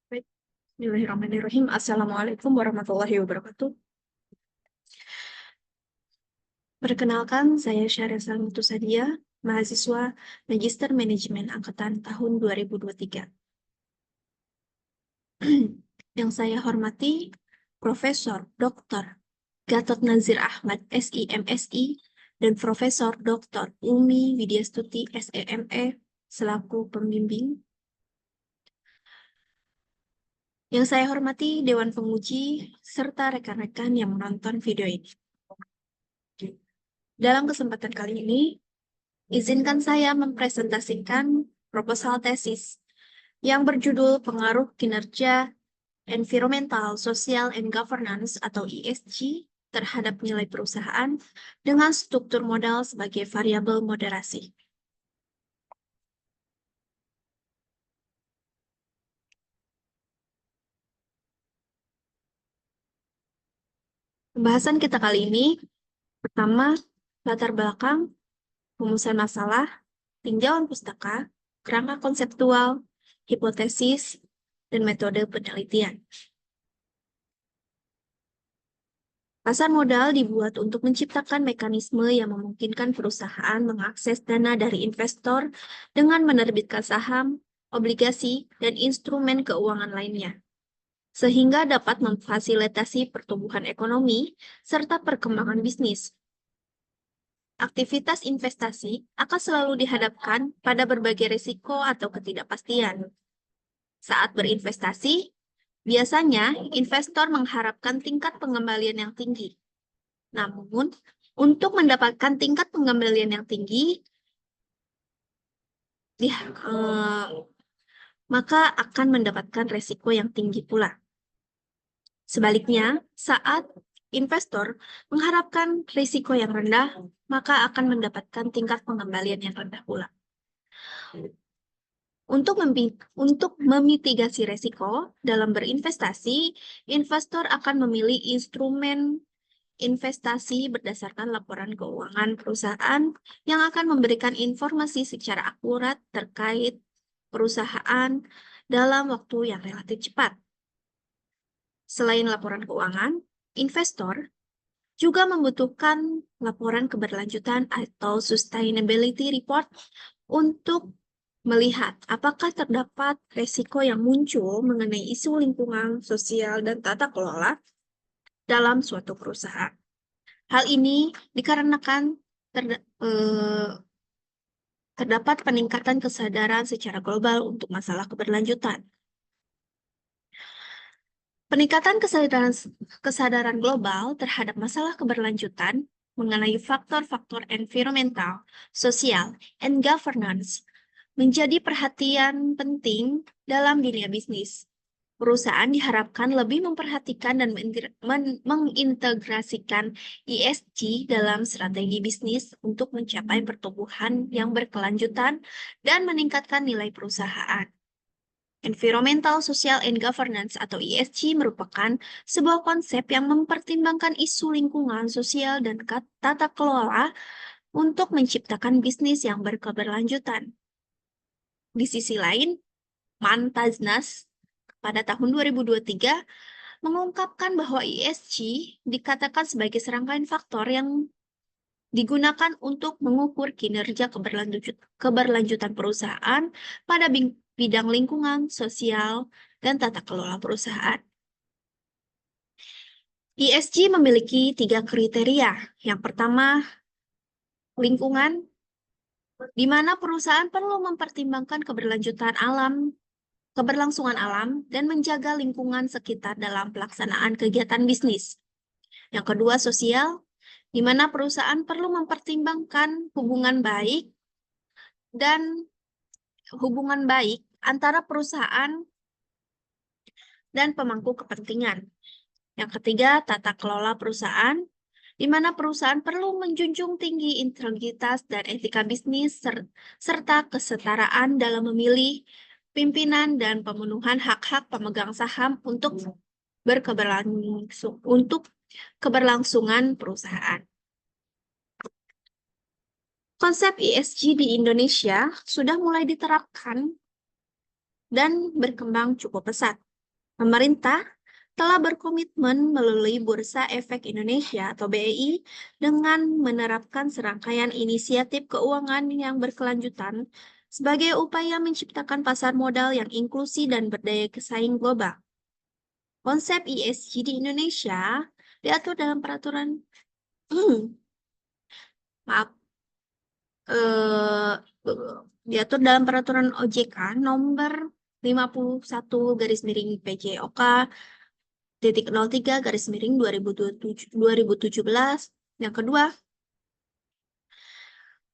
Baik. Bismillahirrahmanirrahim. Assalamualaikum warahmatullahi wabarakatuh. Perkenalkan, saya Syahrial Salmutu Sadia, mahasiswa Magister Manajemen Angkatan tahun 2023. Yang saya hormati, Profesor Dr. Gatot Nazir Ahmad, SIMSI, dan Profesor Dr. Umi Widyastuti, SEME, selaku pembimbing. Yang saya hormati, Dewan Penguji, serta rekan-rekan yang menonton video ini. Dalam kesempatan kali ini, izinkan saya mempresentasikan proposal tesis yang berjudul Pengaruh Kinerja Environmental, Social, and Governance atau ESG terhadap nilai perusahaan dengan struktur modal sebagai variabel moderasi. Pembahasan kita kali ini, pertama, latar belakang, rumusan masalah, tinjauan pustaka, kerangka konseptual, hipotesis, dan metode penelitian. Pasar modal dibuat untuk menciptakan mekanisme yang memungkinkan perusahaan mengakses dana dari investor dengan menerbitkan saham, obligasi, dan instrumen keuangan lainnya, sehingga dapat memfasilitasi pertumbuhan ekonomi serta perkembangan bisnis. Aktivitas investasi akan selalu dihadapkan pada berbagai risiko atau ketidakpastian. Saat berinvestasi, biasanya investor mengharapkan tingkat pengembalian yang tinggi. Namun, untuk mendapatkan tingkat pengembalian yang tinggi, maka akan mendapatkan resiko yang tinggi pula. Sebaliknya, saat investor mengharapkan risiko yang rendah, maka akan mendapatkan tingkat pengembalian yang rendah pula. Untuk memitigasi resiko dalam berinvestasi, investor akan memilih instrumen investasi berdasarkan laporan keuangan perusahaan yang akan memberikan informasi secara akurat terkait perusahaan dalam waktu yang relatif cepat. Selain laporan keuangan, investor juga membutuhkan laporan keberlanjutan atau sustainability report untuk melihat apakah terdapat resiko yang muncul mengenai isu lingkungan, sosial, dan tata kelola dalam suatu perusahaan. Hal ini dikarenakan terdapat peningkatan kesadaran secara global untuk masalah keberlanjutan. Peningkatan kesadaran global terhadap masalah keberlanjutan mengenai faktor-faktor environmental, sosial, and governance menjadi perhatian penting dalam dunia bisnis. Perusahaan diharapkan lebih memperhatikan dan mengintegrasikan ESG dalam strategi bisnis untuk mencapai pertumbuhan yang berkelanjutan dan meningkatkan nilai perusahaan. Environmental, Social, and Governance atau ESG merupakan sebuah konsep yang mempertimbangkan isu lingkungan, sosial, dan tata kelola untuk menciptakan bisnis yang berkeberlanjutan. Di sisi lain, Mantaznas pada tahun 2023 mengungkapkan bahwa ESG dikatakan sebagai serangkaian faktor yang digunakan untuk mengukur kinerja keberlanjutan perusahaan pada bidang lingkungan, sosial, dan tata kelola perusahaan. ESG memiliki 3 kriteria. Yang pertama, lingkungan, di mana perusahaan perlu mempertimbangkan keberlangsungan alam, dan menjaga lingkungan sekitar dalam pelaksanaan kegiatan bisnis. Yang kedua, sosial, di mana perusahaan perlu mempertimbangkan hubungan baik antara perusahaan dan pemangku kepentingan. Yang ketiga, tata kelola perusahaan, di mana perusahaan perlu menjunjung tinggi integritas dan etika bisnis serta kesetaraan dalam memilih pimpinan dan pemenuhan hak-hak pemegang saham untuk keberlangsungan perusahaan. Konsep ESG di Indonesia sudah mulai diterapkan dan berkembang cukup pesat. Pemerintah telah berkomitmen melalui Bursa Efek Indonesia atau BEI dengan menerapkan serangkaian inisiatif keuangan yang berkelanjutan sebagai upaya menciptakan pasar modal yang inklusi dan berdaya saing global. Konsep ESG di Indonesia diatur dalam peraturan maaf diatur dalam peraturan OJK nomor 51 garis miring PJOK titik 03 garis miring 2017. Yang kedua,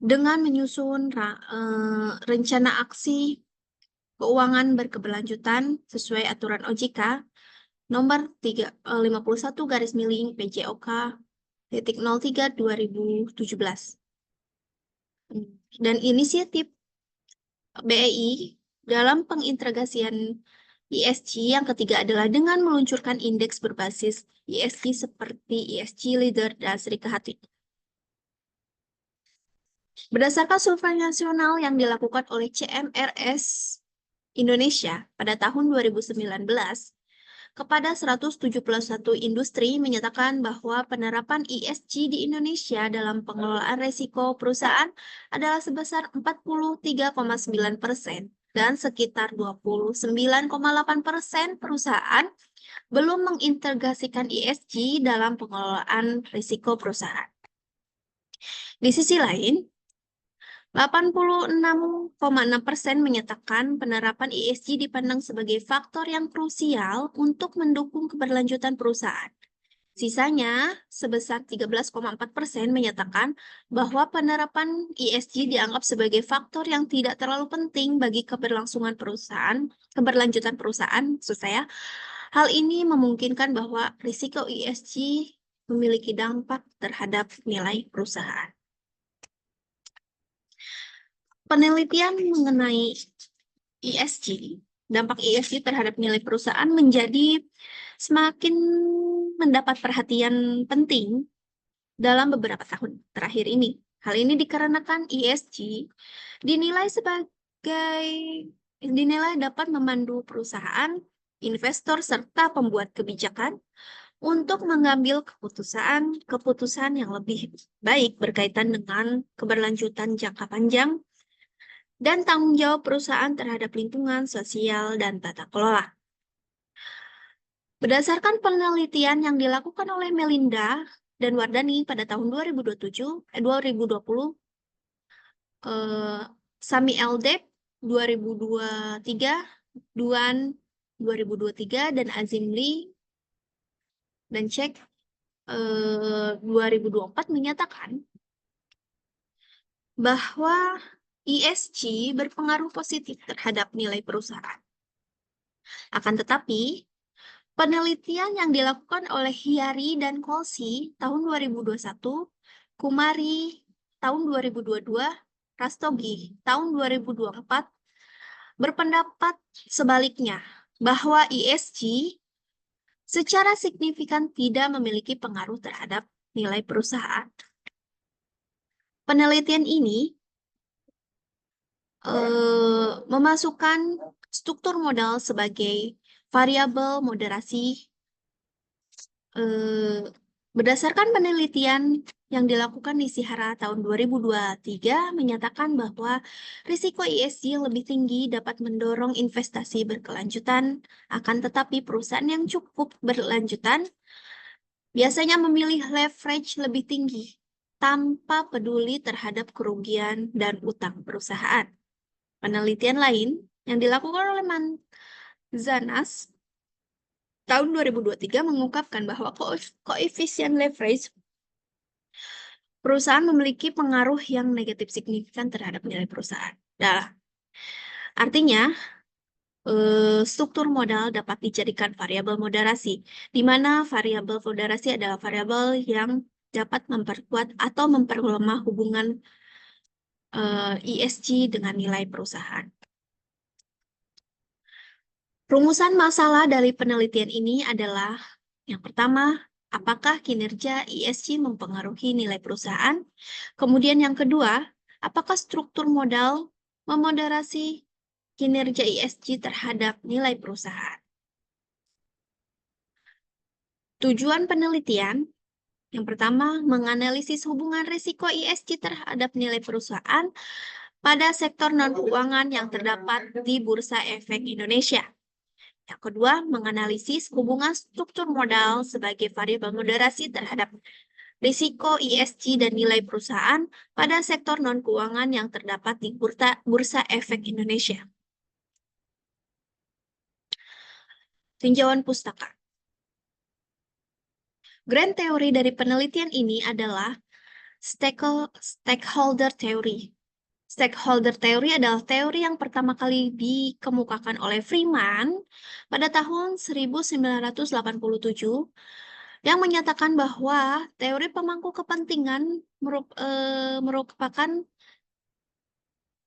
dengan menyusun rencana aksi keuangan berkeberlanjutan sesuai aturan OJK nomor 51 garis miring PJOK titik 03 2017. Dan inisiatif BEI dalam pengintegrasian ESG yang ketiga adalah dengan meluncurkan indeks berbasis ESG seperti ESG Leader dan Serikahati. Berdasarkan survei nasional yang dilakukan oleh CMRS Indonesia pada tahun 2019, kepada 171 industri menyatakan bahwa penerapan ESG di Indonesia dalam pengelolaan risiko perusahaan adalah sebesar 43,9%. Dan sekitar 29,8% perusahaan belum mengintegrasikan ESG dalam pengelolaan risiko perusahaan. Di sisi lain, 86,6% menyatakan penerapan ESG dipandang sebagai faktor yang krusial untuk mendukung keberlanjutan perusahaan. Sisanya, sebesar 13,4% menyatakan bahwa penerapan ESG dianggap sebagai faktor yang tidak terlalu penting bagi keberlanjutan perusahaan, maksud saya. Hal ini memungkinkan bahwa risiko ESG memiliki dampak terhadap nilai perusahaan. Penelitian mengenai ESG, dampak ESG terhadap nilai perusahaan menjadi semakin mendapat perhatian penting dalam beberapa tahun terakhir ini. Hal ini dikarenakan ESG dinilai dapat memandu perusahaan, investor, serta pembuat kebijakan untuk mengambil keputusan yang lebih baik berkaitan dengan keberlanjutan jangka panjang dan tanggung jawab perusahaan terhadap lingkungan, sosial, dan tata kelola. Berdasarkan penelitian yang dilakukan oleh Melinda dan Wardani pada tahun 2020, Sami Eldep 2023, Duan 2023, dan Azim Lee dan Cek 2024 menyatakan bahwa ESG berpengaruh positif terhadap nilai perusahaan. Akan tetapi, penelitian yang dilakukan oleh Hyari dan Kolsi tahun 2021, Kumari tahun 2022, Rastogi tahun 2024 berpendapat sebaliknya bahwa ESG secara signifikan tidak memiliki pengaruh terhadap nilai perusahaan. Penelitian ini memasukkan struktur modal sebagai variabel moderasi. Berdasarkan penelitian yang dilakukan di Sihara tahun 2023 menyatakan bahwa risiko ESG yang lebih tinggi dapat mendorong investasi berkelanjutan, akan tetapi perusahaan yang cukup berkelanjutan biasanya memilih leverage lebih tinggi tanpa peduli terhadap kerugian dan utang perusahaan. Penelitian lain yang dilakukan oleh Manzanas tahun 2023 mengungkapkan bahwa koefisien leverage perusahaan memiliki pengaruh yang negatif signifikan terhadap nilai perusahaan. Nah, artinya, struktur modal dapat dijadikan variabel moderasi, di mana variabel moderasi adalah variabel yang dapat memperkuat atau memperlemah hubungan ESG dengan nilai perusahaan. Rumusan masalah dari penelitian ini adalah yang pertama, apakah kinerja ESG mempengaruhi nilai perusahaan? Kemudian yang kedua, apakah struktur modal memoderasi kinerja ESG terhadap nilai perusahaan? Tujuan penelitian yang pertama, menganalisis hubungan risiko ESG terhadap nilai perusahaan pada sektor non-keuangan yang terdapat di Bursa Efek Indonesia. Yang kedua, menganalisis hubungan struktur modal sebagai variabel moderasi terhadap risiko ESG dan nilai perusahaan pada sektor non-keuangan yang terdapat di Bursa Efek Indonesia. Tinjauan pustaka. Grand teori dari penelitian ini adalah stakeholder theory. Stakeholder theory adalah teori yang pertama kali dikemukakan oleh Freeman pada tahun 1987 yang menyatakan bahwa teori pemangku kepentingan merupakan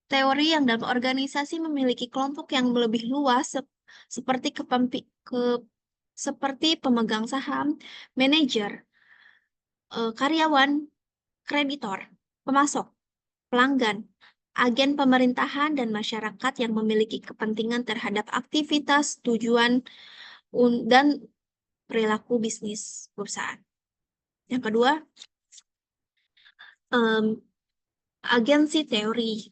teori yang dalam organisasi memiliki kelompok yang lebih luas seperti seperti pemegang saham, manajer, karyawan, kreditor, pemasok, pelanggan, agen pemerintahan, dan masyarakat yang memiliki kepentingan terhadap aktivitas, tujuan, dan perilaku bisnis perusahaan. Yang kedua, agensi teori.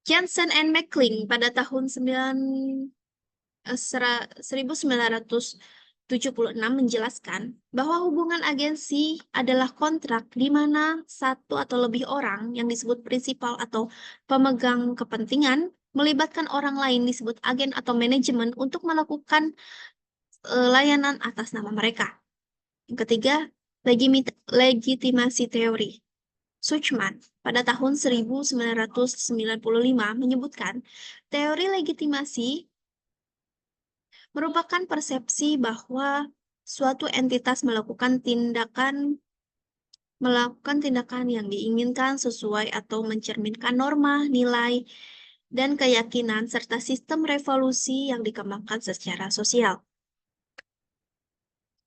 Jensen and McLean pada tahun 1976 menjelaskan bahwa hubungan agensi adalah kontrak di mana satu atau lebih orang yang disebut prinsipal atau pemegang kepentingan melibatkan orang lain disebut agen atau manajemen untuk melakukan layanan atas nama mereka. Yang ketiga, legitimasi teori. Suchman pada tahun 1995 menyebutkan teori legitimasi merupakan persepsi bahwa suatu entitas melakukan tindakan yang diinginkan sesuai atau mencerminkan norma, nilai, dan keyakinan serta sistem revolusi yang dikembangkan secara sosial.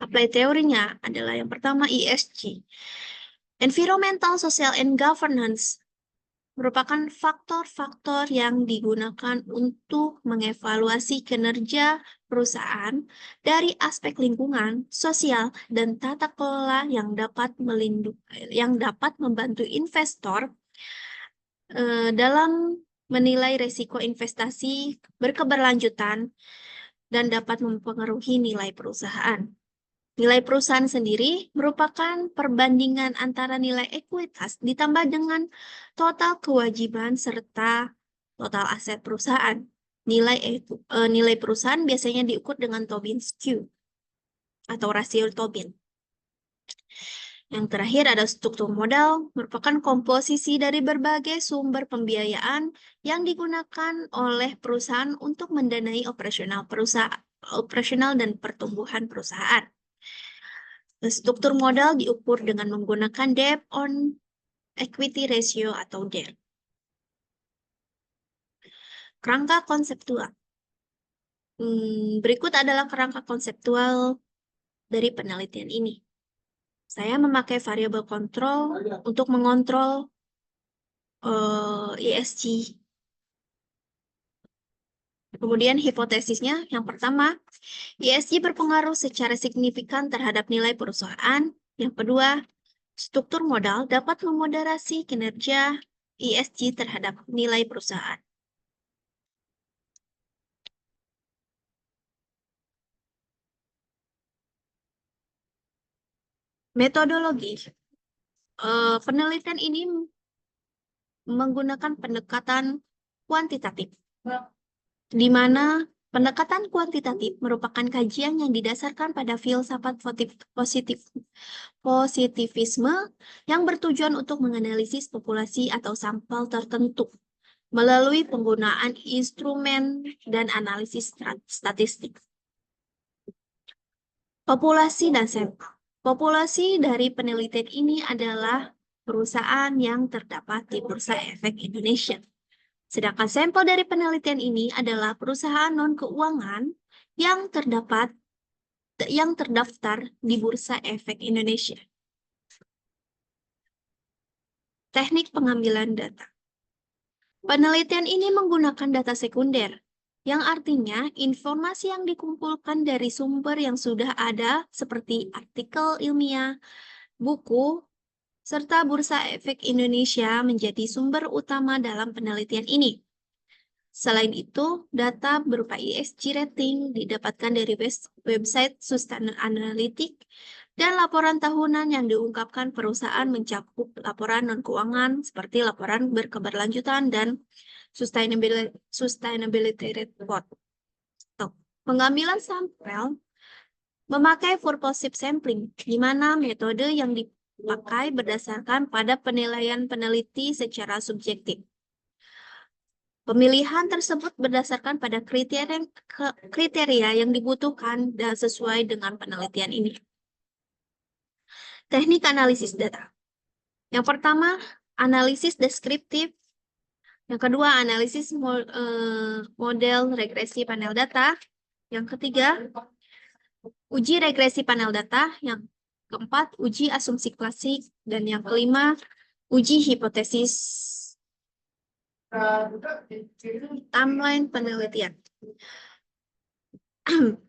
Apply teorinya adalah yang pertama ESG. Environmental, Social, and Governance merupakan faktor-faktor yang digunakan untuk mengevaluasi kinerja perusahaan dari aspek lingkungan, sosial, dan tata kelola yang dapat membantu investor dalam menilai risiko investasi berkeberlanjutan dan dapat mempengaruhi nilai perusahaan. Nilai perusahaan sendiri merupakan perbandingan antara nilai ekuitas ditambah dengan total kewajiban serta total aset perusahaan. Nilai perusahaan biasanya diukur dengan Tobin's Q atau rasio Tobin. Yang terakhir ada struktur modal, merupakan komposisi dari berbagai sumber pembiayaan yang digunakan oleh perusahaan untuk mendanai operasional dan pertumbuhan perusahaan. Struktur modal diukur dengan menggunakan debt on equity ratio atau DER. Kerangka konseptual. Berikut adalah kerangka konseptual dari penelitian ini. Saya memakai variabel kontrol untuk mengontrol ESG. Kemudian hipotesisnya yang pertama, ESG berpengaruh secara signifikan terhadap nilai perusahaan. Yang kedua, struktur modal dapat memoderasi kinerja ESG terhadap nilai perusahaan. Metodologi. Penelitian ini menggunakan pendekatan kuantitatif, di mana pendekatan kuantitatif merupakan kajian yang didasarkan pada filsafat positivisme yang bertujuan untuk menganalisis populasi atau sampel tertentu melalui penggunaan instrumen dan analisis statistik. Populasi dan sampel. Populasi dari penelitian ini adalah perusahaan yang terdapat di Bursa Efek Indonesia. Sedangkan sampel dari penelitian ini adalah perusahaan non-keuangan yang terdaftar di Bursa Efek Indonesia. Teknik pengambilan data. Penelitian ini menggunakan data sekunder, yang artinya informasi yang dikumpulkan dari sumber yang sudah ada seperti artikel ilmiah, buku, serta Bursa Efek Indonesia menjadi sumber utama dalam penelitian ini. Selain itu, data berupa ESG rating didapatkan dari website Sustainalytics dan laporan tahunan yang diungkapkan perusahaan mencakup laporan non-keuangan seperti laporan berkeberlanjutan dan sustainability report. Pengambilan sampel memakai purposive sampling, di mana metode yang dipakai berdasarkan pada penilaian peneliti secara subjektif. Pemilihan tersebut berdasarkan pada kriteria yang dibutuhkan dan sesuai dengan penelitian ini. Teknik analisis data. Yang pertama, analisis deskriptif. Yang kedua, analisis model regresi panel data. Yang ketiga, uji regresi panel data. Yang keempat, uji asumsi klasik. Dan yang kelima, uji hipotesis timeline penelitian.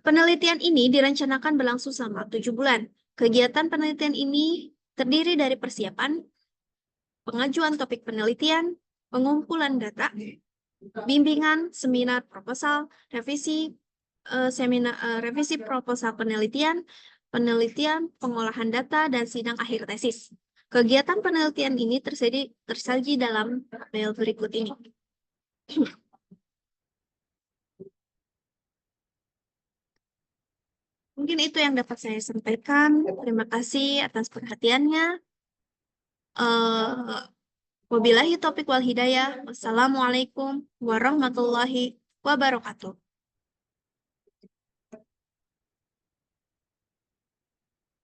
Penelitian ini direncanakan berlangsung selama 7 bulan. Kegiatan penelitian ini terdiri dari persiapan, pengajuan topik penelitian, pengumpulan data, bimbingan, seminar proposal, revisi proposal penelitian, pengolahan data, dan sidang akhir tesis. Kegiatan penelitian ini tersaji dalam tabel berikut ini. Mungkin itu yang dapat saya sampaikan. Terima kasih atas perhatiannya. Wabillahi taufiq wal hidayah. Wassalamualaikum warahmatullahi wabarakatuh.